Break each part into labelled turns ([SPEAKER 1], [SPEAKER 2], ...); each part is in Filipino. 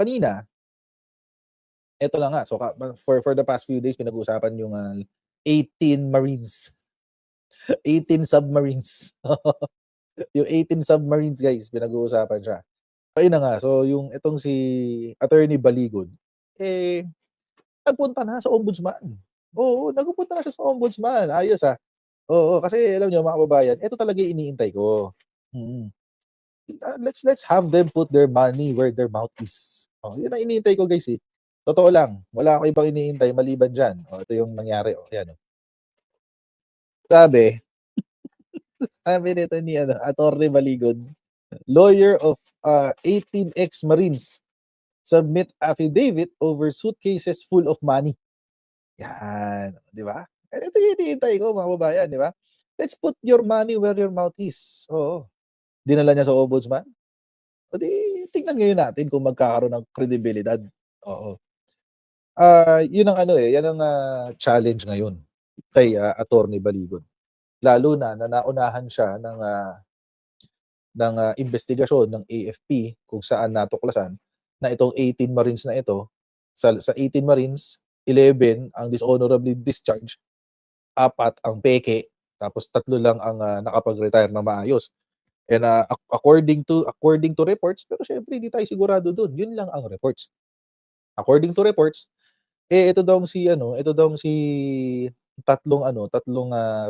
[SPEAKER 1] kanina, eto na nga, so for the past few days pinag-uusapan yung, 18 Marines, 18 submarines. Yung 18 submarines guys, pinag-uusapan siya. Ayun na nga, so yung itong si Attorney Baligod, eh, nagpunta na sa ombudsman. Oo, nagpunta na siya sa ombudsman, ayos, Oo, kasi alam niyo mga kababayan, ito talaga yung iniintay ko. Mm. Let's have them put their money where their mouth is. Oh, yun ang iniintay ko guys, eh. Totoo lang, wala akong ibang iniintay maliban diyan. Oh, ito yung nangyari, oh, ayan, oh. Sabi, sabi nito ni ano, Attorney Baligod, lawyer of 18 ex-Marines submit affidavit over suitcases full of money. Yan, 'di ba? Ito yung hinihintay ko mga kababayan, 'di ba? Let's put your money where your mouth is. Oo. Dinala niya sa ombudsman. O di tingnan ngayon natin kung magkakaroon ng kredibilidad. Oo. 'Yun ang ano, eh, 'yan ang, challenge ngayon kay, Attorney Baligon. Lalo na naunahan siya ng investigasyon ng AFP kung saan natuklasan na itong 18 Marines na ito, sa 18 Marines, 11 ang dishonorably discharged, 4 ang peke, tapos 3 lang ang, nakapag-retire ng maayos. And, according to reports, pero siyempre hindi tayo sigurado dun, yun lang ang reports. According to reports, ito daw si tatlong,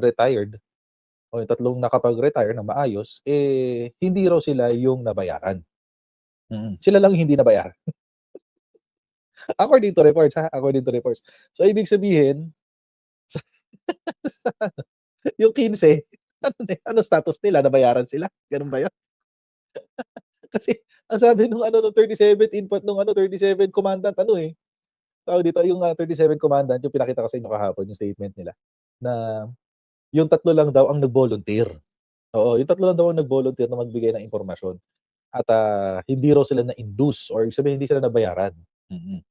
[SPEAKER 1] retired o yung tatlong nakapag-retire ng maayos, hindi raw sila yung nabayaran. Sila lang yung hindi nabayaran. According to reports, according to reports. So ibig sabihin, sa yung 15, ano status nila, nabayaran sila, gano'n ba yun? Kasi ang sabi nung 37 input nung 37 commandant tawag dito, yung, 37 commandant, yung pinakita ko sa inyo kahapon yung statement nila, na yung 3 lang daw ang nag-volunteer. Oo, yung 3 lang daw ang nag-volunteer na magbigay ng impormasyon at, hindi raw sila na-induce or ibig sabihin hindi sila nabayaran. Mm.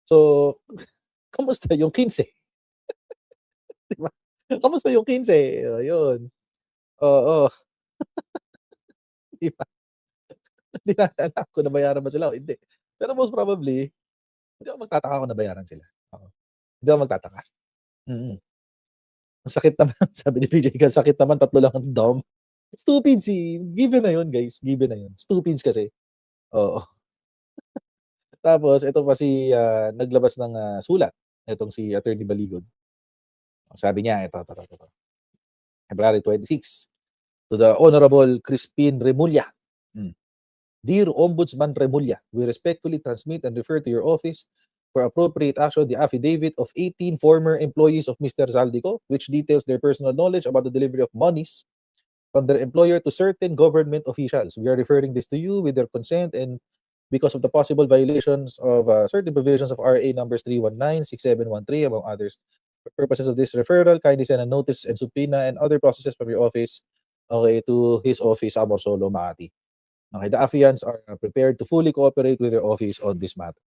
[SPEAKER 1] So, kamusta yung 15, 'di ba? Kamusta yung 15? Oh, yun. Oo, 'di ba? Hindi natin alam kung nabayaran ba sila o hindi. Pero most probably, hindi ako magtataka kung nabayaran sila. Oo, hindi ako magtataka. Mm. Ang sakit naman sabi ni PJ, ang sakit naman 3 lang ang dom. Stupids, given na yun guys, given na yun. Stupids kasi, oo. Tapos ito pa naglabas ng, sulat, itong si Attorney Baligod. Sabi niya ito, February 26, to the Honorable Crispin Remulla. Dear Ombudsman Remulla, we respectfully transmit and refer to your office for appropriate action the affidavit of 18 former employees of Mr. Zaldico, which details their personal knowledge about the delivery of monies from their employer to certain government officials. We are referring this to you with their consent and because of the possible violations of certain provisions of RA numbers 319, 6713, among others. For purposes of this referral, kindly send a notice and subpoena and other processes from your office, to his office, Amorsolo, Makati. Okay, the affiants are prepared to fully cooperate with your office on this matter.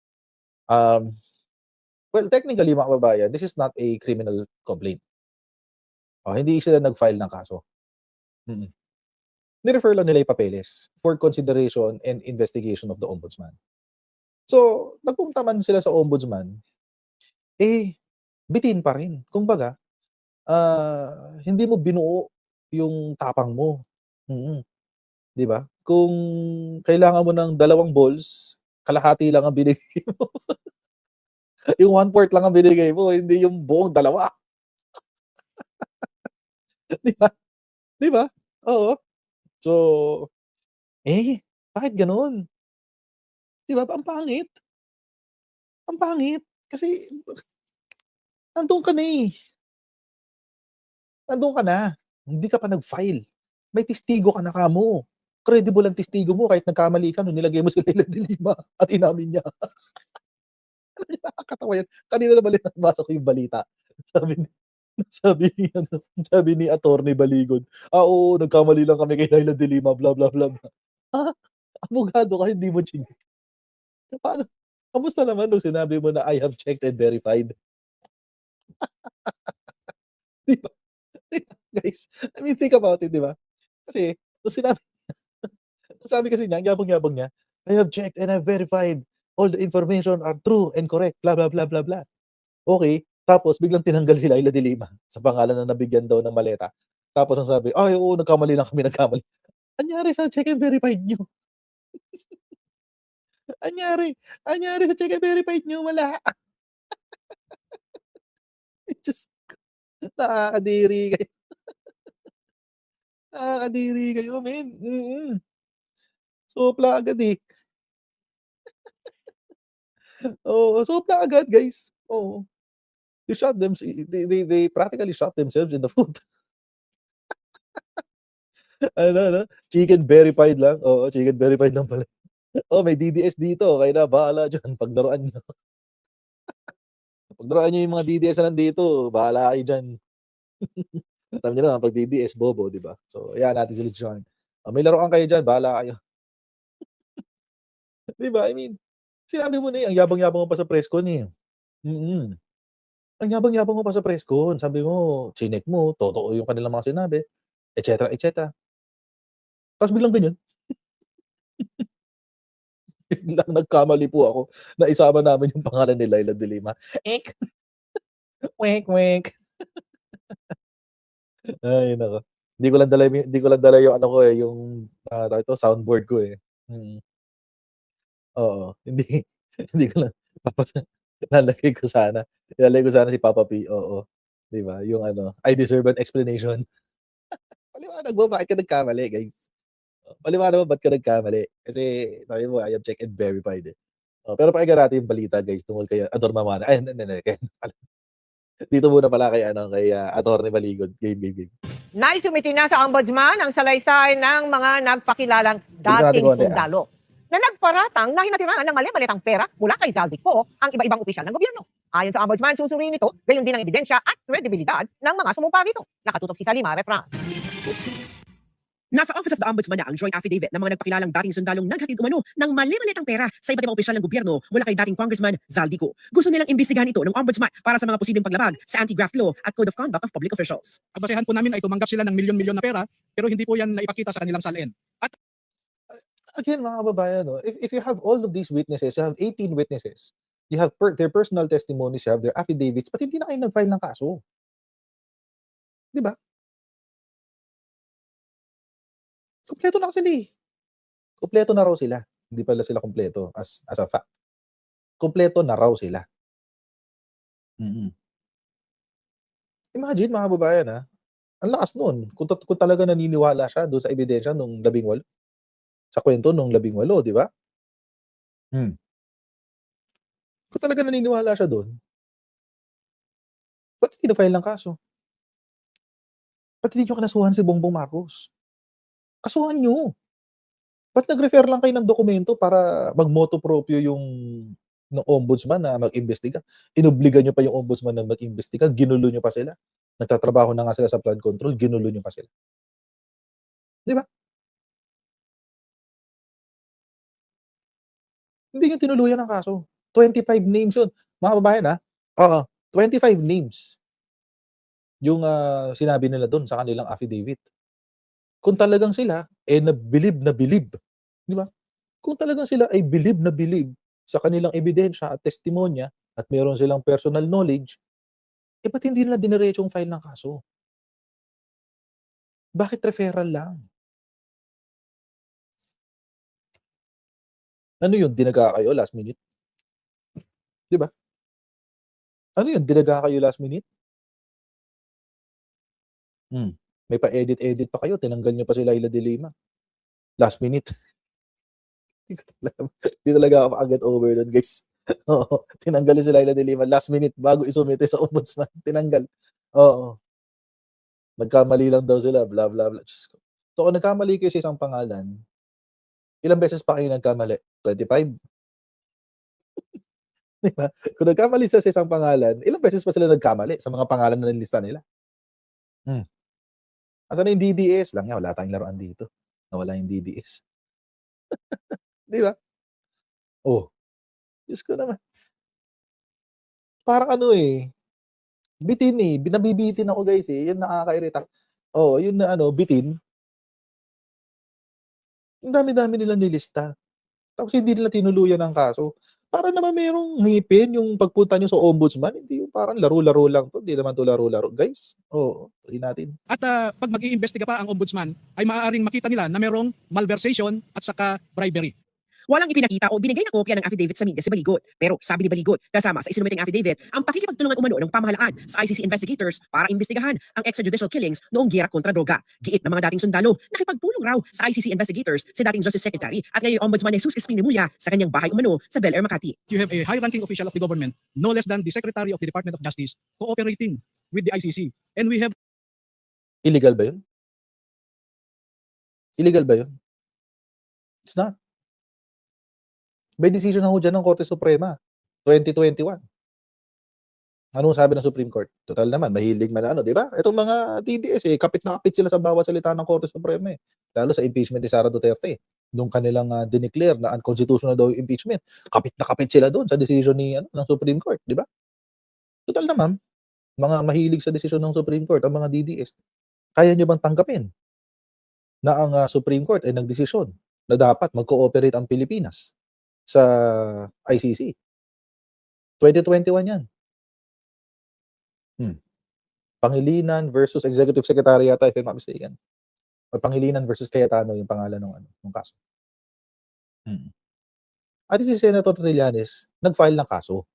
[SPEAKER 1] Um, well, technically, mga kababayan, this is not a criminal complaint. Hindi sila nag-file ng kaso. Mm. Ni-refer lang nila yung papeles for consideration and investigation of the ombudsman. So, nagpunta man sila sa ombudsman, bitin pa rin. Kumbaga, hindi mo binuo yung tapang mo. 'Di ba? Kung kailangan mo ng 2 balls, kalahati lang ang binigay mo. Yung 1/4 lang ang binigay mo, hindi yung buong dalawa. 'Di ba? 'Di ba? Oo. So, bakit gano'n? 'Di ba, ang pangit, ang pangit. Kasi nandun ka na, nandun ka na, hindi ka pa nag-file. May testigo ka na kamo. Credible ang testigo mo kahit nagkamali ka nung nilagay mo si Leila de Lima at inamin niya. Nakakatawa yan. Kanina lang nabasa ko yung balita. Sabi ni sabi ni sabi ni Attorney Baligod, oo, nagkamali lang kami kay Leila de Lima, blah, blah, blah, blah." Ah, abogado ka hindi mo chineck. Paano kamusta naman nung sinabi mo na, "I have checked and verified." 'Di ba? Guys, I mean think about it, 'di ba? Kasi nung sabi kasi niya, ang yabang-yabang niya, "I have checked and I've verified." all the information are true and correct, blah, blah, blah, blah, blah. Okay, tapos biglang tinanggal si Laila de Lima sa pangalan na nabigyan daw ng maleta. Tapos ang sabi, "Ay oo, nagkamali lang kami, nagkamali." Anyari sa check and verified niyo? Anyari? Anyari sa check and verified niyo? Wala. Diyos ko, nakakadiri kayo. Nakakadiri kayo men, Sopla agad, eh. Oo, sopla agad guys, oo. They shot them they practically shot themselves in the foot. Ano, chicken verified lang, oo, chicken verified lang pala. Oh, may DDS dito, kayo na bahala diyan paglaruan niyo. Paglaruan niyo yung mga DDS na nandito, bahala kayo diyan. Alam niyo naman 'pag DDS bobo, 'di ba? So, hayaan natin sila diyan. May laruan kayo diyan, bahala kayo. 'Di ba, I mean, sinabi mo na, eh, ang yabang-yabang mo pa sa press con, eh. Mm. Ang yabang-yabang mo pa sa press con, sabi mo, chineck mo, totoo yung kanilang mga sinabi, et cetera, et cetera. Tapos biglang ganyan, biglang nagkamali po ako na isama namin yung pangalan ni Laila de Lima. Ek, wek, wek. Ay naku, hindi ko lang dala yung ano ko, eh, yung, tawag dito, soundboard ko, eh. Mm, oo, hindi hindi ko lang papasa ilalagay ko sana si Papa P, oo, 'di ba, yung ano, "I deserve an explanation." Paliwanag mo bakit ka nagkamali, guys. Paliwanag mo ba't ka nagkamali, kasi sabi mo, "I have checked and verified," eh. Pero pakinggan natin yung balita guys tungkol kay Ador Mamana ay hindi, kaya dito muna pala kay ano, kay, Attorney Maligod. Game, game, game.
[SPEAKER 2] Naisumiti na sa ombudsman ang salaysay ng mga nagpakilalang
[SPEAKER 1] Bilisan natin
[SPEAKER 2] dating
[SPEAKER 1] konti,
[SPEAKER 2] sundalo na nagparatang na hinatiran ng mali-malitang pera mula kay Zaldico ang iba-ibang opisyal ng gobyerno. Ayon sa ombudsman, susuriin nito gayon din ang ebidensya at kredibilidad ng mga sumumpa rito. Nakatutok si Salima Refran.
[SPEAKER 3] Nasa Office of the Ombudsman na ang joint affidavit ng mga nagpakilalang dating sundalong naghatid umano ng mali-malitang pera sa iba't ibang opisyal ng gobyerno mula kay dating Congressman Zaldico. Gusto nilang imbestigahan ito ng Ombudsman para sa mga posibleng paglabag sa Anti-Graft Law at Code of Conduct of Public Officials.
[SPEAKER 4] Ang basehan po namin ay tumanggap sila ng milyon-milyon na pera, pero hindi po yan naipakita sa kanilang salin.
[SPEAKER 1] Again, mga kababayan, no, if you have all of these witnesses, you have 18 witnesses, you have their personal testimonies, you have their affidavits, ba't hindi na kayo nag-file ng kaso? 'Di ba? Kumpleto na sila, eh. Kumpleto na raw sila. Hindi pala sila kumpleto as a fact. Kumpleto na raw sila. Mm. Imagine mga kababayan, ang lakas nun kung talaga naniniwala siya dun sa ebidensya nung 18, sa kwento nung 18, 'di ba? Kung talagang naniniwala siya dun, ba't hindi na-file ng kaso? Ba't hindi niyo kinasuhan si Bongbong Marcos? Kasuhan niyo. Ba't nag-refer lang kayo ng dokumento para mag-motu proprio yung ng ombudsman na mag-imbestiga? Inobliga niyo pa yung ombudsman na mag-imbestiga, ginulo niyo pa sila. Nagtatrabaho na nga sila sa flood control, ginulo niyo pa sila. 'Di ba? Hindi niyo tinuluyan ang kaso. 25 names yun. Mga kababayan, oo, 25 names yung, sinabi nila dun sa kanilang affidavit. Kung talagang sila, na bilib, 'di ba? Kung talagang sila ay bilib na bilib sa kanilang ebidensya at testimonya at meron silang personal knowledge, ba't hindi nila dineretsong file ng kaso? Bakit referral lang? Ano yun, dinaga kayo last minute? 'Di ba? Ano yun, dinaga kayo last minute? May pa-edit-edit pa kayo, tinanggal niyo pa si Laila de Lima, last minute. Di talaga ako maka-get over dun guys. Oo, tinanggal si Laila de Lima last minute bago isumite sa ombudsman, tinanggal. Oo. Nagkamali lang daw sila, blah, blah, blah. Diyos ko. So, kung nagkamali kayo sa isang pangalan, ilang beses pa kayo nagkamali? 25? Di ba? Kung nagkamali sila sa isang pangalan, ilang beses pa sila nagkamali sa mga pangalan na nilista nila? Asan na yung DDS? Lang yan, wala tayong laruan dito. Nawala yung DDS. Di ba? Oh, Diyos ko naman. Parang ano, bitin, nabibitin ako guys, yun nakakairita. Oo, yun na ano, bitin. Ang dami-dami nilang nilista. Tapos hindi nila tinuluyan ang kaso. Para naman merong ngipin yung pagpunta niyo sa ombudsman, hindi yung parang laro-laro lang 'to, hindi naman 'to laro-laro, guys. Oo, tuloy natin.
[SPEAKER 4] At pag mag-iimbestiga pa ang ombudsman, ay maaaring makita nila na merong malversation at saka bribery.
[SPEAKER 3] Walang ipinakita o binigay na kopya ng affidavit sa media si Baligot. Pero sabi ni Baligot, kasama sa isinumiting affidavit, ang pakikipagtulungan umano ng pamahalaan sa ICC investigators para imbestigahan ang extrajudicial killings noong giyera kontra droga. Giit ng mga dating sundalo, nakipagpulong raw sa ICC investigators si dating Justice Secretary at ngayon Ombudsman Jesus Espinimulya sa kanyang bahay umano sa Bel Air, Makati.
[SPEAKER 4] You have a high-ranking official of the government, no less than the Secretary of the Department of Justice, cooperating with the ICC. And we have
[SPEAKER 1] Illegal ba 'yun? Illegal ba 'yun? It's not. May decision na ho diyan ng Korte Suprema, 2021. Anong sabi ng Supreme Court? Total naman mahilig man ano, 'di ba? Itong mga DDS kapit na kapit sila sa bawat salita ng Korte Suprema lalo sa impeachment ni Sara Duterte. Nung kanilang dineclare na unconstitutional daw yung impeachment, kapit na kapit sila doon sa decision ni ng Supreme Court, 'di ba? Total naman, mga mahilig sa desisyon ng Supreme Court ang mga DDS. Kaya niyo bang tanggapin na ang Supreme Court ay nagdesisyon na dapat mag-cooperate ang Pilipinas sa ICC? 2021 'yan. Pangilinan versus Executive Secretary yata if I'm not mistaken. O Pangilinan versus Cayetano yung pangalan ng kaso. At si Senator Trillanes nag-file ng kaso.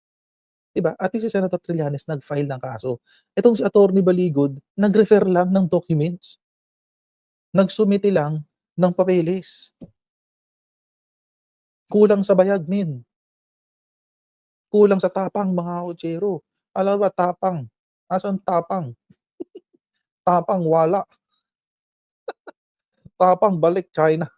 [SPEAKER 1] 'Di ba? At si Senator Trillanes nag-file ng kaso. Itong si Attorney Baligod nag-refer lang ng documents. Nagsumite lang ng papeles. Kulang sa bayag, min. Kulang sa tapang, mga kotsero. Alam ba, tapang? Asan tapang? Tapang, wala. Tapang, balik, China.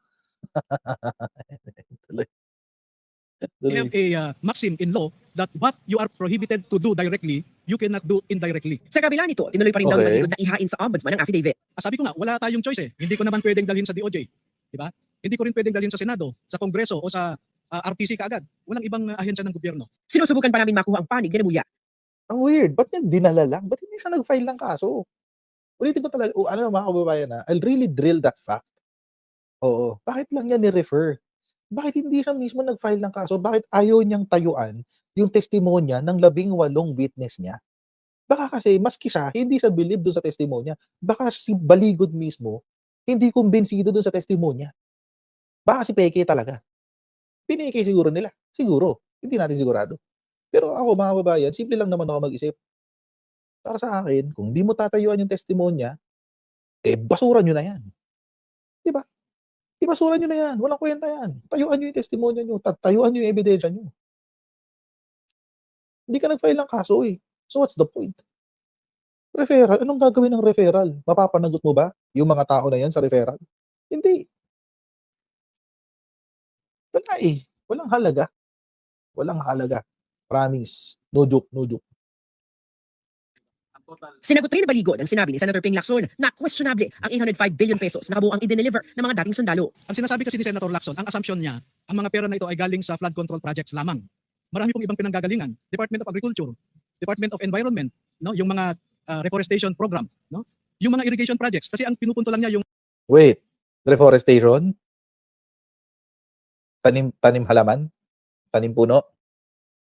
[SPEAKER 4] we have a maxim in law that what you are prohibited to do directly, you cannot do indirectly.
[SPEAKER 3] Sa kabila nito, tinuloy pa rin daw ni
[SPEAKER 1] Okay.
[SPEAKER 3] Baligot na ihain sa Ombudsman ang affidavit.
[SPEAKER 4] Sabi ko nga, wala tayong choice. Hindi ko naman pwedeng dalhin sa DOJ. Di ba? Hindi ko rin pwedeng dalhin sa Senado, sa Kongreso o sa RTC kaagad. Walang ibang ahensya ng gobyerno.
[SPEAKER 3] Sinusubukan pa namin makuha ang panig ni Remulla.
[SPEAKER 1] Ang weird, ba't niya dinala lang? Ba't hindi siya nag-file ng kaso? Ulitin ko talaga, ano mga kababayan I'll really drill that fact. Oo, bakit lang niya ni-refer? Bakit hindi siya mismo nag-file ng kaso? Bakit ayaw niyang tayuan yung testimonya ng 18 witness niya? Baka kasi maski siya, hindi siya believe doon sa testimonya. Baka si Baligod mismo, hindi kumbinsido doon sa testimonya. Baka si Peke talaga. Pineke siguro nila. Siguro. Hindi natin sigurado. Pero ako, mga kababayan, simple lang naman ako mag-isip. Para sa akin, kung hindi mo tatayuan yung testimonya, basura nyo na yan. Diba? Ibasura nyo na yan. Walang kwenta yan. Tayuan nyo yung testimonya nyo. Tayuan nyo yung ebidensya nyo. Hindi ka nag-file ng kaso So what's the point? Referral. Anong gagawin ng referral? Mapapanagot mo ba yung mga tao na yan sa referral? Hindi. Wala Walang halaga. Walang halaga. Promise. No joke, no joke.
[SPEAKER 3] Sinagot rin ni Baligot ang sinabi ni Senator Ping Lacson na questionable ang 805 billion pesos na kabuang i-deliver ng mga dating sundalo.
[SPEAKER 4] Ang sinasabi kasi ni Senator Lacson, ang assumption niya, ang mga pera na ito ay galing sa flood control projects lamang. Marami pong ibang pinanggagalingan. Department of Agriculture, Department of Environment, no, yung mga reforestation program, no? Yung mga irrigation projects kasi ang pinupunto lang niya yung
[SPEAKER 1] Wait. Reforestation? Tanim halaman? Tanim puno?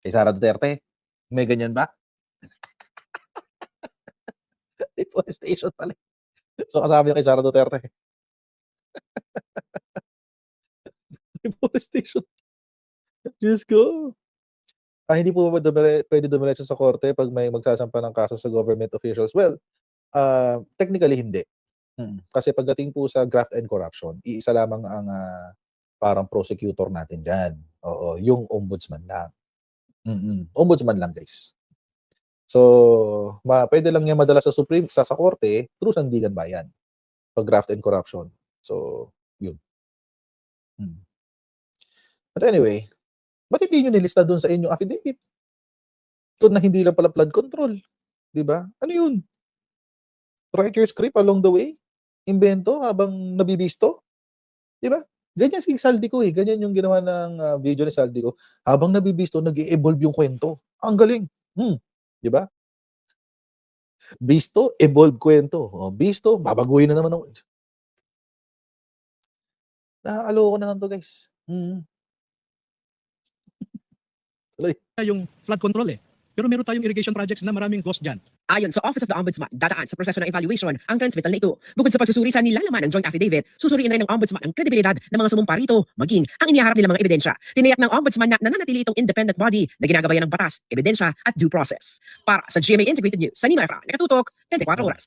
[SPEAKER 1] Kay Sara Duterte? May ganyan ba? Deforestation pala. So kasama yung kay Sara Duterte. Deforestation. Diyos ko. Hindi po ba pwede dumiretso sa korte pag may magsasampa ng kaso sa government officials? Well, technically hindi. Kasi pagdating po sa graft and corruption, iisa lamang ang parang prosecutor natin dyan. Oo, yung ombudsman lang. Ombudsman lang, guys. So, pwede lang niya madala sa Supreme, sa korte, through Sandigan Bayan. Pag graft and corruption. So, yun. But anyway, ba't hindi nyo nilista doon sa inyong affidavit? Kung na hindi lang pala flood control. Diba? Ano yun? Write your script along the way? Invento habang nabibisto? Diba? Ganyan si Saldico Ganyan yung ginawa ng video ni Saldico. Habang nabibisto, nag-evolve yung kwento. Ang galing. Diba? Bisto, evolve kwento. Bisto, babaguhin na naman. Nakakaloko na lang to, guys.
[SPEAKER 4] yung flood control eh. Pero meron tayong irrigation projects na maraming cost dyan.
[SPEAKER 3] Ayon sa Office of the Ombudsman, dadaan sa proseso ng evaluation ang transmittal na ito. Bukod sa pagsusuri sa nilalaman ng joint affidavit, susuriin rin ng Ombudsman ang kredibilidad ng mga sumumpa rito, maging ang iniharap nilang mga ebidensya. Tiniyak ng Ombudsman na nananatili itong independent body na ginagabayan ng batas, ebidensya at due process. Para sa GMA Integrated News, Sanima Efra, nakatutok, 24 oras.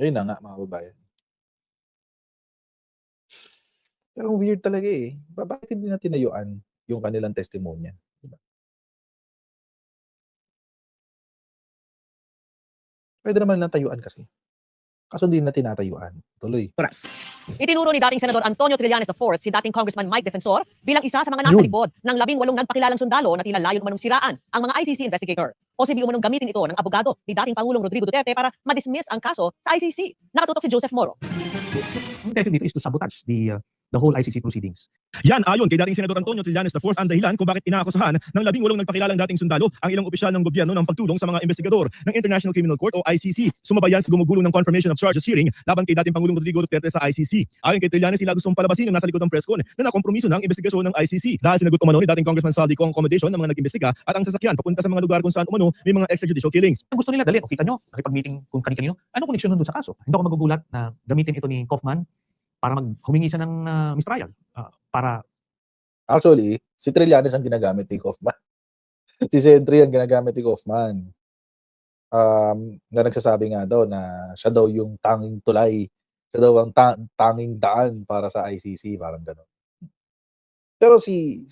[SPEAKER 1] Ayun na nga, mga babae. Pero ang weird talaga eh. Bakit hindi na tinayuan yung kanilang testimonya? Diba? Pwede naman lang tayuan kasi. Kaso hindi na tinatayuan. Tuloy.
[SPEAKER 3] Oras.
[SPEAKER 2] Itinuro ni dating Senador Antonio Trillanes IV si dating Congressman Mike Defensor bilang isa sa mga nasa
[SPEAKER 1] Yun.
[SPEAKER 2] likod ng 18 nagpakilalang sundalo na tila layo umanong siraan ang mga ICC investigator. Posible umanong gamitin ito ng abogado ni dating Pangulong Rodrigo Duterte para ma-dismiss ang kaso sa ICC. Nakatutok si Joseph Moro.
[SPEAKER 5] Ang intention dito is to sabotage the whole ICC proceedings.
[SPEAKER 6] Yan ayon kay dating Senador Antonio Trillanes IV ang dahilan kung bakit inaakusahan ng 18 nagpakilalang dating sundalo ang ilang opisyal ng gobyerno ng pagtulong sa mga investigador ng International Criminal Court o ICC. Sumabayan sa gumugulong ng confirmation of charges hearing laban kay dating Pangulong Rodrigo Duterte sa ICC. Ayon kay Trillanes, sila gustong palabasin yung nasa likod ng presscon na nakompromiso ng investigasyon ng ICC dahil sinagot umano ni dating Congressman Saldico ang accommodation ng mga nag-imbestiga at ang sasakyan papunta sa mga lugar kung saan umano may mga extrajudicial killings.
[SPEAKER 5] Ang gusto nila dalhin, o kita nyo, nakipag-meeting kung kanino, ano connection nun doon sa kaso? Hindi ako magugulat na gamitin ito ni Kaufman para humingi siya ng mistrial. Para
[SPEAKER 1] Actually, si Trillanes ang ginagamit ni Kaufman. Si Sentry ang ginagamit ni Kaufman. Na nagsasabi nga daw na siya daw yung tanging tulay. Siya daw ang tanging daan para sa ICC, parang gano'n. Pero si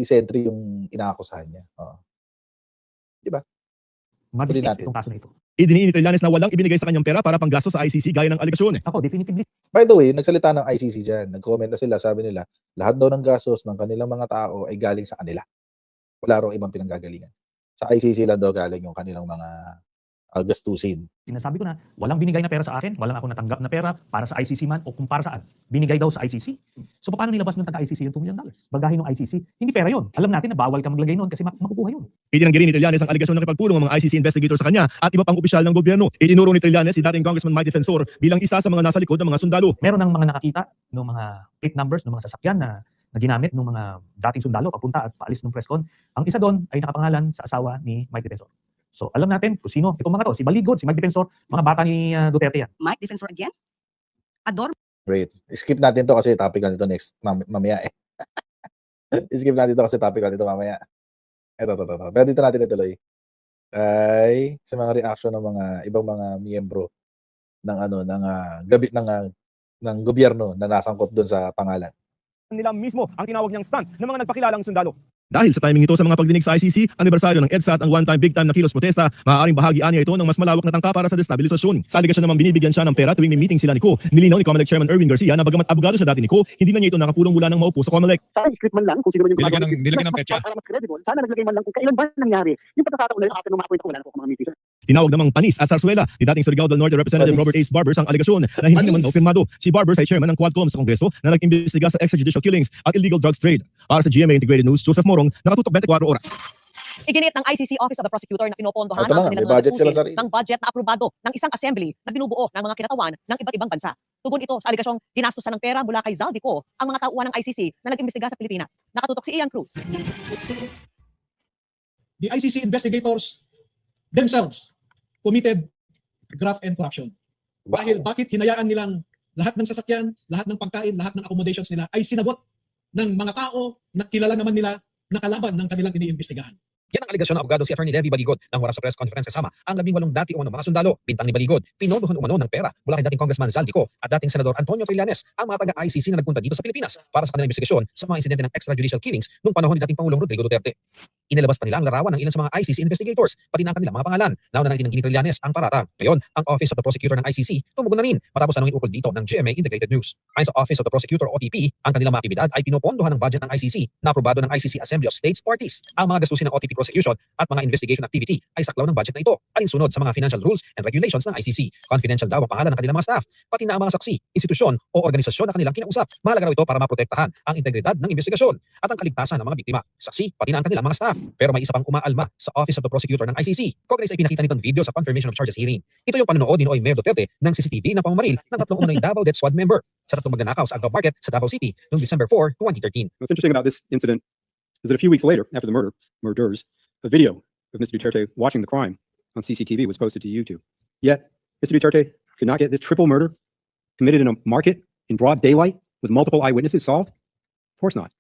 [SPEAKER 1] Sentry yung inaakusahan niya. Di ba?
[SPEAKER 5] ma-dismiss
[SPEAKER 1] natin.
[SPEAKER 5] itong kaso na ito.
[SPEAKER 6] Idiniin ni Trillanes na walang ibinigay sa kanyang pera para panggasto sa ICC gaya ng alegasyon.
[SPEAKER 5] Ako, definitively,
[SPEAKER 1] By the way, nagsalita ng ICC dyan. Nag-comment na sila, sabi nila, lahat daw ng gastos ng kanilang mga tao ay galing sa kanila. Wala raw ibang pinanggagalingan. Sa ICC lang daw galing yung kanilang mga gastusin.
[SPEAKER 5] sinasabi ko na walang binigay na pera sa akin, walang ako natanggap na pera para sa ICC man o kung para saan. Binigay daw sa ICC. So paano nilabas ng taga-ICC yung $2 million? Bagahin ng ICC, hindi pera yun. Alam natin na bawal ka maglagay noon kasi makukuha yun.
[SPEAKER 6] Itinanggi rin ni Trillanes ang alegasyon ng nakipagpulong ng mga ICC investigator sa kanya at iba pang opisyal ng gobyerno. Itinuro ni Trillanes si dating Congressman Mike Defensor bilang isa sa mga nasa likod ng mga sundalo.
[SPEAKER 5] Meron ng mga nakakita ng mga plate numbers ng mga sasakyan na ginamit ng mga dating sundalo papunta at paalis ng presscon. Ang isa doon ay nakapangalan sa asawa ni Mike Defensor. So alam natin kung sino itong mga to, si Baligod, si Mike Defensor, mga bata ni Duterte yan.
[SPEAKER 7] Mike Defensor again? Ador
[SPEAKER 1] Wait, skip natin to kasi topic natin to next mamaya eh. Skip natin to kasi topic natin to mamaya. Ito. Pero dito natin ituloy. Ay, sa mga reaction ng mga ibang mga miyembro ng ng gobyerno na nasangkot doon sa pangalan.
[SPEAKER 6] Nila mismo ang tinawag niyang stunt ng mga nagpakilalang sundalo. Dahil sa timing ito sa mga pagdinig sa ICC, anibersaryo ng EDSA at ang one-time big-time na kilos protesta, maaaring bahagian niya ito ng mas malawak na tangka para sa destabilisasyon. Sa aligasyon naman binibigyan siya ng pera tuwing may meeting sila ni Ko. Nilinaw ni COMELEC Chairman Erwin Garcia na bagamat abogado siya dati ni Ko, hindi na niya ito nakapulong mula nang maupo sa COMELEC.
[SPEAKER 8] Sana script man lang kung sino man yung
[SPEAKER 9] Nilagyan ng petsa.
[SPEAKER 8] para mas credible. Sana naglagay man lang kung kailan ba nangyari. Yung pagkakataon na yun, after nung ma-appoint ko, wala na po mga meeting.
[SPEAKER 6] Tinawag namang panis at sarsuela ni dating Surigao del Norte Representative
[SPEAKER 1] Panis.
[SPEAKER 6] Robert Ace Barbers ang aligasyon na hindi naman daw pirmado. Si Barbers ay chairman ng Quadcom sa Kongreso na nag-imbestiga sa extrajudicial killings at illegal drugs trade. Para sa GMA Integrated News, Joseph Morong, nakatutok 24 oras.
[SPEAKER 2] Iginit ng ICC Office of the Prosecutor na pinopondohan
[SPEAKER 1] Ito na,
[SPEAKER 2] ang
[SPEAKER 1] may
[SPEAKER 2] kanilang mga
[SPEAKER 1] budget sila
[SPEAKER 2] gastusin
[SPEAKER 1] sarili.
[SPEAKER 2] ng budget na aprobado ng isang assembly na binubuo ng mga kinatawan ng iba't ibang bansa. Tugon ito sa aligasyong ginastusan ng pera mula kay Zaldico ang mga tauhan ng ICC na nag-imbestiga sa Pilipinas. Nakatutok si Ian Cruz.
[SPEAKER 4] The ICC investigators themselves committed graft and corruption. Dahil bakit hinayaan nilang lahat ng sasakyan, lahat ng pagkain, lahat ng accommodations nila ay sinagot ng mga tao na kilala naman nila na kalaban ng kanilang iniimbestigahan.
[SPEAKER 10] Yan ang aligasyon ng abogado si Attorney Levi Baligod nang humarap sa press conference kasama ang 18 dati umano mga sundalo. Bintang ni Baligod, pinondohan umano ng pera mula kay dating Congressman Zaldico at dating Senador Antonio Trillanes ang mga taga-ICC na nagpunta dito sa Pilipinas para sa kanilang investigasyon sa mga insidente ng extrajudicial killings noong panahon ni dating Pangulong Rodrigo Duterte. Inilabas pa nila ang larawan ng ilan sa mga ICC investigators, pati na ang kanilang mga pangalan. Nauna nang itinanggi ni Trillanes ang paratang. Ngayon, ang Office of the Prosecutor ng ICC tumugon na rin matapos tanongin ukol dito ng GMA Integrated News. Ayon sa Office of the Prosecutor OTP, ang kanilang mga aktibidad ay pinopondohan ng budget ng ICC na aprobado ng ICC Assembly of States Parties. Ang mga gastusin ng OTP prosecution at mga investigation activity ay saklaw ng budget na ito, alinsunod sa mga financial rules and regulations ng ICC. Confidential daw ang pangalan ng kanilang mga staff, pati na ang mga saksi, institusyon o organisasyon na kanilang kinausap. Mahalaga raw ito para maprotektahan ang integridad ng investigasyon at ang kaligtasan ng mga biktima, saksi, pati na ang kanilang mga staff. Pero may isa pang umaalma sa Office of the Prosecutor ng ICC. Kaugnay sa ipinakita nitong video sa confirmation of charges hearing. Ito yung panonood ni Noy Mayor Duterte ng CCTV na pamamaril ng tatlong unang Davao Death Squad member sa tatlong magnanakaw sa Agao Market sa Davao City noong December 4, 2013.
[SPEAKER 9] What's interesting about this incident is that a few weeks later, after the murders, a video of Mr. Duterte watching the crime on CCTV was posted to YouTube. Yet, Mr. Duterte could not get this triple murder committed in a market in broad daylight with multiple eyewitnesses solved? Of course not,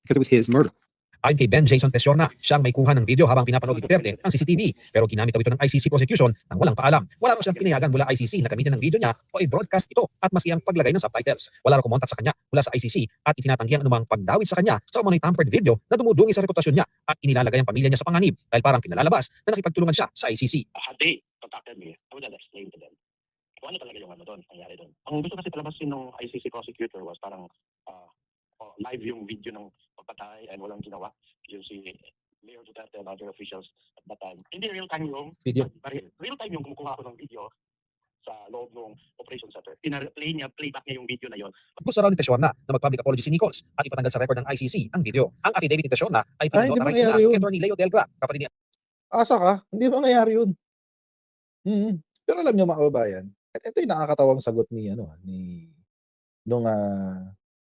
[SPEAKER 9] because it was his murder.
[SPEAKER 10] Ayon kay Ben Jason Tesiorna, siyang may kuha ng video habang pinapanood ni Duterte ang CCTV pero ginamit daw ito ng ICC prosecution nang walang paalam. Wala raw siyang pinayagan mula ICC na gamitin ng video niya o i-broadcast ito at mas iyang paglagay ng subtitles. Wala raw kumontak sa kanya mula sa ICC at itinatanggi ang anumang pagdawit sa kanya sa umano'y tampered video na dumudungi sa reputasyon niya at inilalagay ang pamilya niya sa panganib dahil parang pinalalabas na nakipagtulungan siya sa ICC.
[SPEAKER 8] Had they contacted me, I would have explained to them kung ano talaga yung ano doon, nangyari doon. Ang gusto kasi palabasin ng ICC prosecutor was parang live yung video ng pagpatay and walang ginawa. Yung si Mayor Duterte and other officials at that time. Hindi real-time yung
[SPEAKER 10] Video.
[SPEAKER 8] Real-time yung kumukuha ko ng video sa loob ng operation center. Playback niya yung video na yon.
[SPEAKER 10] Gusto raw ni Tesiorna na mag-public apology si Nichols at ipatanggal sa record ng ICC ang video. Ang affidavit ni Tesiorna ay
[SPEAKER 1] Hindi
[SPEAKER 10] pinotarize
[SPEAKER 1] mangyayari
[SPEAKER 10] na
[SPEAKER 1] yun.
[SPEAKER 10] kay Attorney Leo Delgra, kapatid ni
[SPEAKER 1] Asa ka? Hindi mangyayari yun. Pero alam niyo mga kababayan, at ito yung nakakatawang sagot ni nung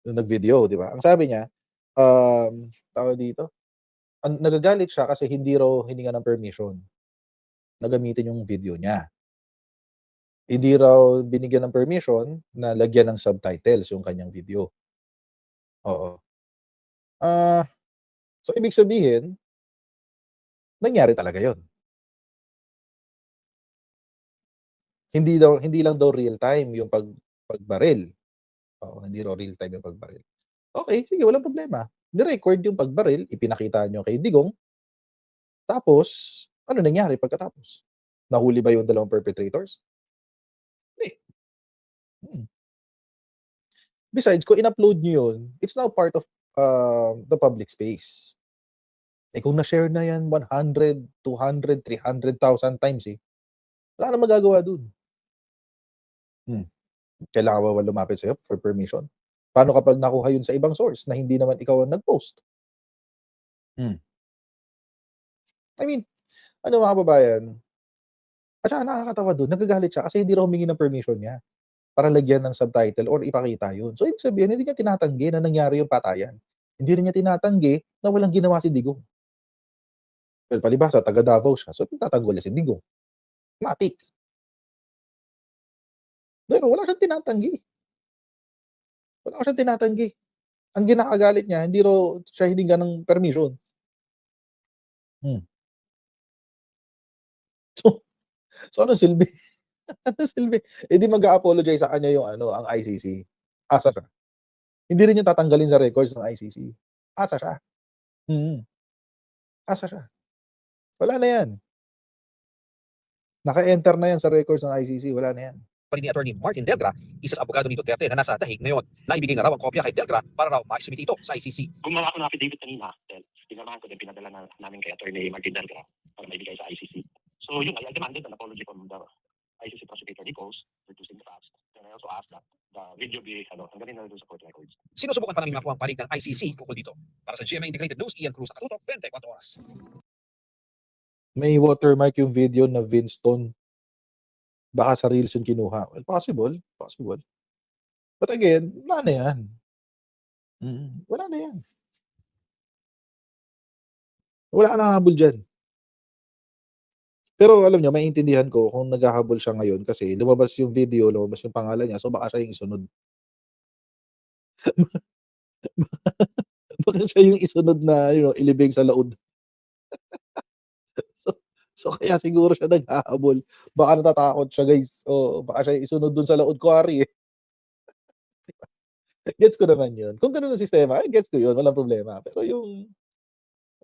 [SPEAKER 1] nag-video, di ba? Ang sabi niya, tawag dito, nagagalit siya kasi hindi raw hininga ng permission na gamitin yung video niya. Hindi raw binigyan ng permission na lagyan ng subtitles yung kanyang video. Oo. So ibig sabihin, nangyari talaga yon. Hindi lang daw real time yung pagbaril. Oo, hindi raw real time yung pagbaril. Okay, sige, walang problema. Ni-record yung pagbaril, ipinakita nyo kay Digong. Tapos, ano nangyari pagkatapos? Nahuli ba yung dalawang perpetrators? Hindi. Besides, kung in-upload nyo yun, it's now part of the public space. Eh kung na-share na yan 100, 200, 300,000 times wala na magagawa dun. Kailangan ba lumapit sa'yo for permission? Paano kapag nakuha yun sa ibang source na hindi naman ikaw ang nag-post? I mean, ano mga kababayan, at saka nakakatawa dun, nagagalit siya kasi hindi raw humingi ng permission niya para lagyan ng subtitle or ipakita yun. So, ibig sabihin, hindi niya tinatanggi na nangyari yung patayan. Hindi rin niya tinatanggi na walang ginawa si Digong. Well, palibhasa, taga Davao siya. So, tatanggol niya si Digong. Matik. Pero wala siyang tinatanggi. Wala siyang tinatanggi. Ang ginakagalit niya, hindi raw siya hininga ng permission. So anong silbi? Anong silbi? Eh di mag-a-apologize sa kanya yung ang ICC. Asa siya. Hindi rin yung tatanggalin sa records ng ICC. Asa siya. Asa siya. Wala na yan. Naka-enter na yan sa records ng ICC. Wala na yan.
[SPEAKER 10] Kapatid ni Attorney Martin Delgra, isa sa abogado ni Duterte na nasa dahig ngayon. Naibigay na raw ang kopya kay Delgra para raw maisumiti ito sa ICC.
[SPEAKER 8] Gumawa ko ng affidavit kanina, pinamahan ko din, pinadala namin kay Attorney Martin Delgra para maibigay sa ICC. So yun, I demanded an apology from the ICC prosecutor Nichols for reducing the facts. And I also asked that the video be, hanggang na doon sa court records.
[SPEAKER 10] Sinusubukan pa namin makuha ang panig ng ICC tungkol dito. Para sa GMA Integrated News, Ian Cruz, nakatutok 24 oras.
[SPEAKER 1] May watermark yung video na Winston. Baka sa Reels yung kinuha. Well, possible. But again, wala na yan. Wala na yan. Wala ka nakahabol dyan. Pero alam nyo, maintindihan ko kung naghahabol siya ngayon kasi lumabas yung video, lumabas yung pangalan niya, so baka siya yung isunod. Baka siya yung isunod na, ilibing sa laod. So kaya siguro siya naghahabol. Baka natatakot siya, guys. O baka siya isunod dun sa laod ko, Ari. Gets ko naman yun. Kung ganun ang sistema, gets ko yun. Walang problema. Pero yung,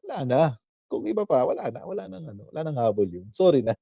[SPEAKER 1] wala na. Kung iba pa, wala nang habol yun. Sorry na.